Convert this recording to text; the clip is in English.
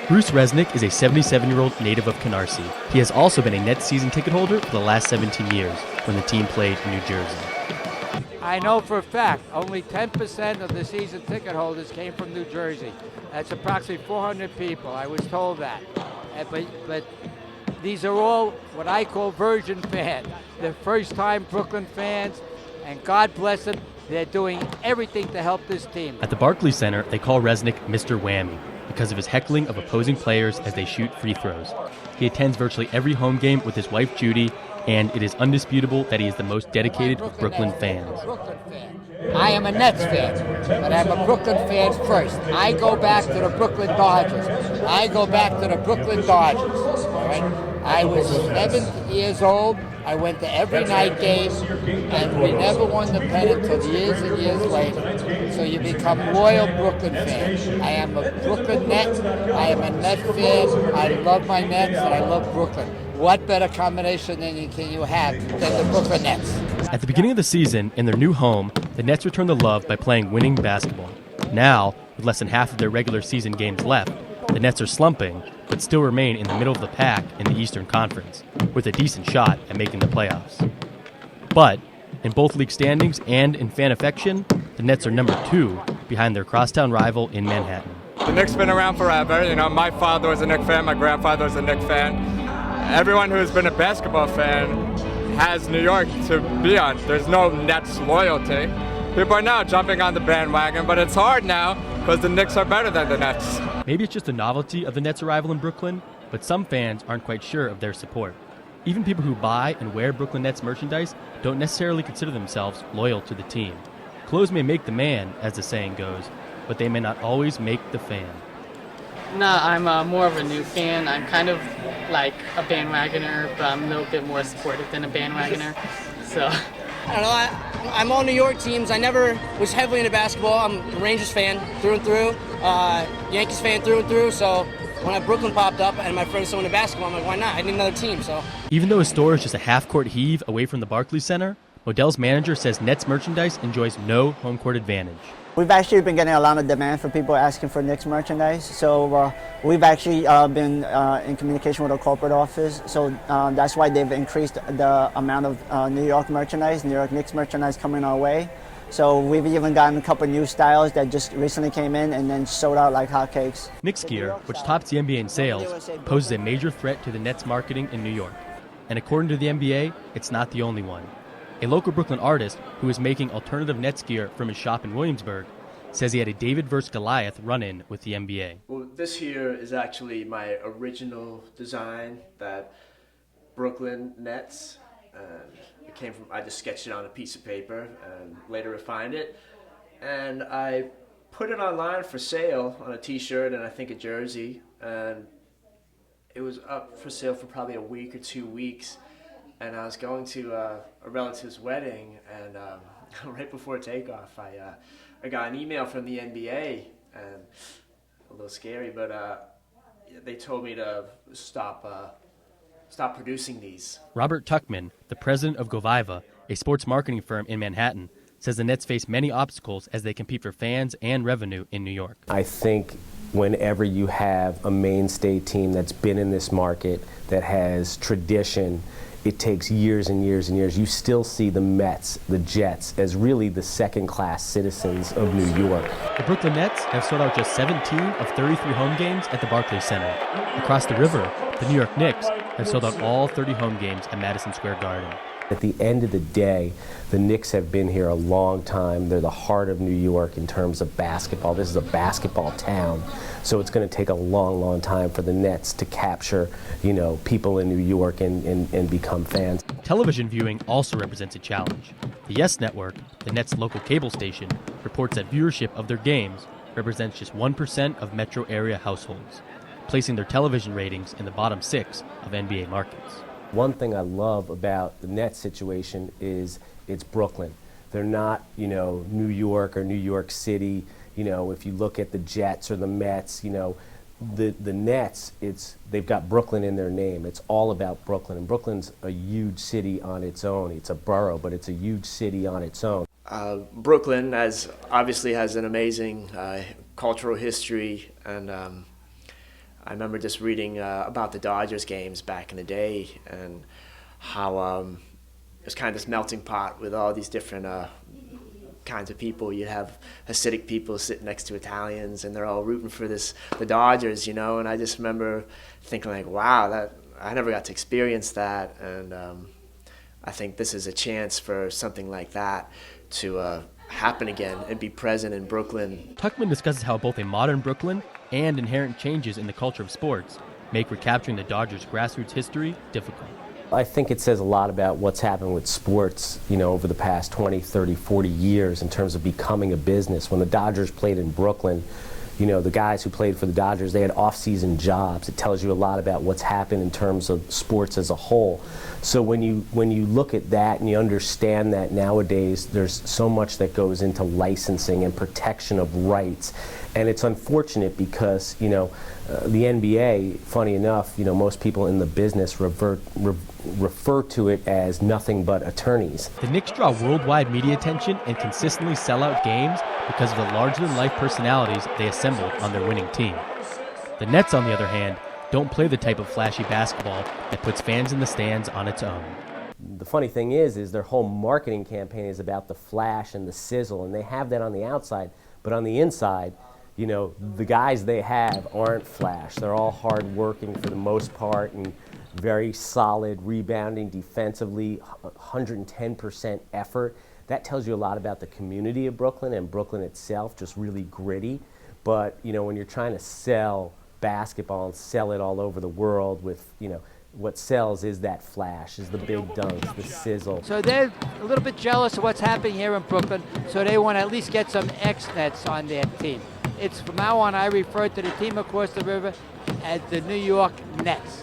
Bruce Resnick is a 77-year-old native of Canarsie. He has also been a Nets season ticket holder for the last 17 years when the team played in New Jersey. I know for a fact only 10% of the season ticket holders came from New Jersey. That's approximately 400 people. I was told that. But these are all what I call virgin fans. They're first-time Brooklyn fans, and God bless them, they're doing everything to help this team. At the Barclays Center, they call Resnick Mr. Whammy because of his heckling of opposing players as they shoot free throws. He attends virtually every home game with his wife Judy, and it is undisputable that he is the most dedicated of Brooklyn fans. I am a Nets fan, but I'm a Brooklyn fan first. I go back to the Brooklyn Dodgers. All right? I was 7 years old. I went to every night game, and we never won the pennant until years and years later. So you become loyal Brooklyn fans. I am a Brooklyn Net. I am a Net fan. I love my Nets, and I love Brooklyn. What better combination can you have than the Brooklyn Nets? At the beginning of the season, in their new home, the Nets returned the love by playing winning basketball. Now, with less than half of their regular season games left, the Nets are slumping, but still remain in the middle of the pack in the Eastern Conference, with a decent shot at making the playoffs. But, in both league standings and in fan affection, the Nets are number 2 behind their crosstown rival in Manhattan. The Knicks been around forever. You know, my father was a Knicks fan, my grandfather was a Knicks fan. Everyone who's been a basketball fan has New York to be on. There's no Nets loyalty. People are now jumping on the bandwagon, but it's hard now because the Knicks are better than the Nets. Maybe it's just the novelty of the Nets' arrival in Brooklyn, but some fans aren't quite sure of their support. Even people who buy and wear Brooklyn Nets merchandise don't necessarily consider themselves loyal to the team. Clothes may make the man, as the saying goes, but they may not always make the fan. Nah, I'm more of a new fan. I'm kind of like a bandwagoner, but I'm a little bit more supportive than a bandwagoner. So I don't know. I'm all New York teams. I never was heavily into basketball. I'm a Rangers fan through and through, Yankees fan through and through. So when Brooklyn popped up and my friends still into basketball, I'm like, why not? I need another team. So even though his store is just a half-court heave away from the Barclays Center, Modell's manager says Nets merchandise enjoys no home court advantage. We've actually been getting a lot of demand for people asking for Knicks merchandise, so we've actually been in communication with our corporate office, so that's why they've increased the amount of New York merchandise, New York Knicks merchandise coming our way. So we've even gotten a couple new styles that just recently came in and then sold out like hotcakes. Knicks gear, which tops the NBA in sales, poses a major threat to the Nets marketing in New York. And according to the NBA, it's not the only one. A local Brooklyn artist who is making alternative Nets gear from his shop in Williamsburg says he had a David vs. Goliath run-in with the NBA. Well, this here is actually my original design, that Brooklyn Nets. It came from, I just sketched it on a piece of paper and later refined it. And I put it online for sale on a t-shirt and I think a jersey. And it was up for sale for probably a week or 2 weeks. And I was going to a relative's wedding, and right before takeoff, I got an email from the NBA, and a little scary, but they told me to stop producing these. Robert Tuckman, the president of Goviva, a sports marketing firm in Manhattan, says the Nets face many obstacles as they compete for fans and revenue in New York. I think whenever you have a mainstay team that's been in this market, that has tradition, it takes years and years and years. You still see the Mets, the Jets, as really the second-class citizens of New York. The Brooklyn Nets have sold out just 17 of 33 home games at the Barclays Center. Across the river, the New York Knicks have sold out all 30 home games at Madison Square Garden. At the end of the day, the Knicks have been here a long time. They're the heart of New York in terms of basketball. This is a basketball town. So it's going to take a long, long time for the Nets to capture, people in New York and become fans. Television viewing also represents a challenge. The YES Network, the Nets' local cable station, reports that viewership of their games represents just 1% of metro area households, placing their television ratings in the bottom 6 of NBA markets. One thing I love about the Nets situation is it's Brooklyn. They're not, New York or New York City. If you look at the Jets or the Mets, the Nets, they've got Brooklyn in their name. It's all about Brooklyn. And Brooklyn's a huge city on its own. It's a borough, but it's a huge city on its own. Brooklyn obviously has an amazing cultural history, and I remember just reading about the Dodgers games back in the day and how it was kind of this melting pot with all these different kinds of people. You'd have Hasidic people sitting next to Italians, and they're all rooting for the Dodgers, you know. And I just remember thinking like, wow, that I never got to experience that, and I think this is a chance for something like that to happen again and be present in Brooklyn. Tuchman discusses how both a modern Brooklyn and inherent changes in the culture of sports make recapturing the Dodgers' grassroots history difficult. I think it says a lot about what's happened with sports, you know, over the past 20, 30, 40 years in terms of becoming a business. When the Dodgers played in Brooklyn, you know, the guys who played for the Dodgers, they had off-season jobs. It tells you a lot about what's happened in terms of sports as a whole. So when you look at that and you understand that nowadays there's so much that goes into licensing and protection of rights, and it's unfortunate because, you know, the NBA, funny enough, you know, most people in the business refer to it as nothing but attorneys. The Knicks draw worldwide media attention and consistently sell out games because of the larger-than-life personalities they assembled on their winning team. The Nets, on the other hand, don't play the type of flashy basketball that puts fans in the stands on its own. The funny thing is their whole marketing campaign is about the flash and the sizzle, and they have that on the outside, but on the inside, you know, the guys they have aren't flash. They're all hard-working for the most part and very solid, rebounding defensively, 110% effort. That tells you a lot about the community of Brooklyn and Brooklyn itself, just really gritty. But, you know, when you're trying to sell basketball and sell it all over the world with, you know, what sells is that flash, is the big dunks, the sizzle. So they're a little bit jealous of what's happening here in Brooklyn, so they want to at least get some ex-Nets on their team. It's from now on, I refer to the team across the river as the New York Nets.